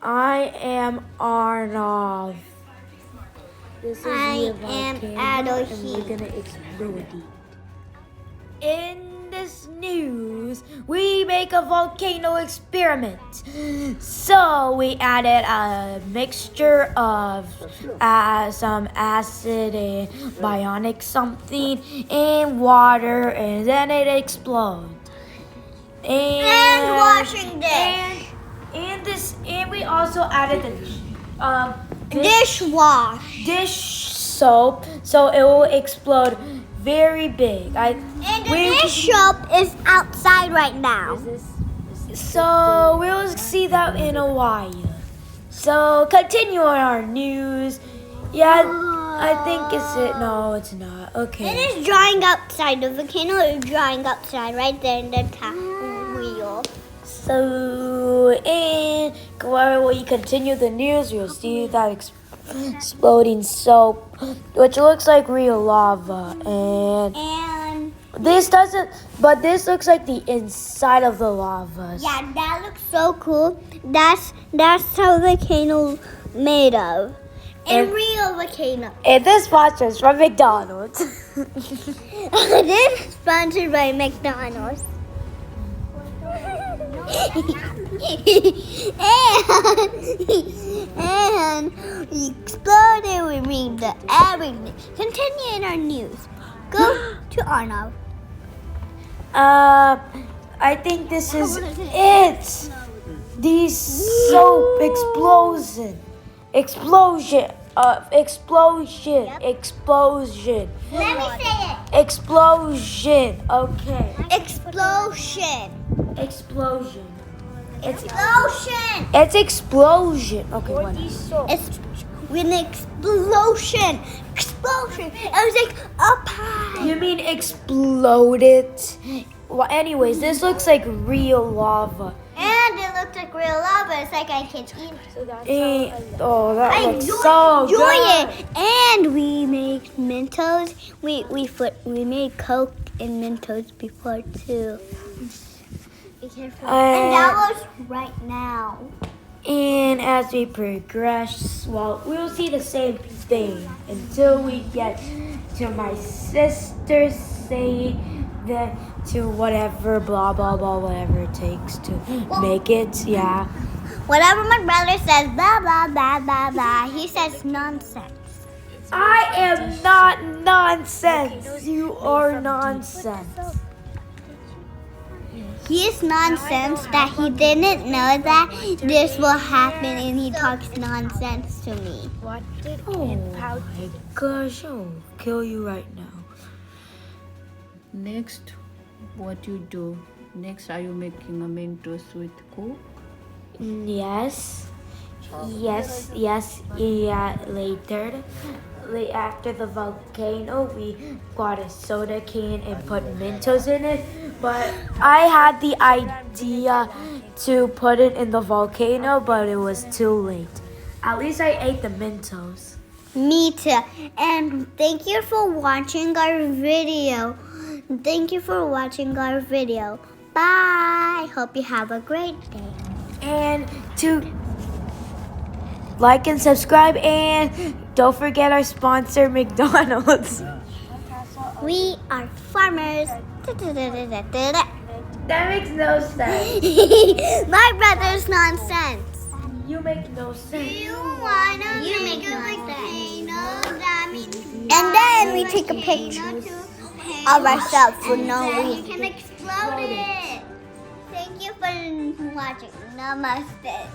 I am Arnav. This is I the am volcano, aarohi. and we're gonna explode it. In this news, we make a volcano experiment. So we added a mixture of some acid and bionic something and water, and then it explodes. And washing dish. And we also added the Dishwash. dish soap, so it will explode very big. And the dish soap is outside right now. So we'll see that in a while. So continue on our news. Yeah, I think it's it. No, it's not. Okay. It is drying outside. The volcano is drying outside right there in the wheel. So, and when we continue the news, you'll see that exploding soap, which looks like real lava. And this doesn't, but this looks like the inside of the lava. Yeah, that looks so cool. That's how the volcano made of. A real volcano. And this sponsors from McDonald's. This is sponsored by McDonald's. and we exploded. We read the everything. Continue in our news. Go to Arnav. I think this is it. The soap explosion. Explosion. Explosion. Explosion. Let me say it. Explosion. Okay. Explosion. Explosion. Explosion. It's explosion. Okay, one. It's with an explosion. Explosion. It was like up high. You mean exploded? Well, anyways, this looks like real lava. And it looks like real lava. It's like I can eat. That looks so enjoy good. it. And we make Mentos. We made Coke and Mentos before too. Be careful. And that was right now. And as we progress, well, we'll see the same thing until we get to my sister saying that to whatever, blah, blah, blah, whatever it takes to make it, yeah. Whatever my brother says, blah, blah, blah, blah, blah, he says nonsense. I am not nonsense. You are nonsense. He is nonsense that he didn't know that this will happen and he talks nonsense to me. Oh my gosh, I'll kill you right now. Next, what you do? Next, are you making a Mentos with Coke? Yes, yeah, later. After the volcano, we got a soda can and put Mentos in it. But I had the idea to put it in the volcano, but it was too late. At least I ate the Mentos. Me too. And thank you for watching our video. Bye. Hope you have a great day. And to like and subscribe, and don't forget our sponsor, McDonald's. We are farmers. That makes no sense. My brother's nonsense. You make no sense. You make volcano. And then we take a picture of ourselves for no reason. You can explode it. Thank you for watching. Namaste.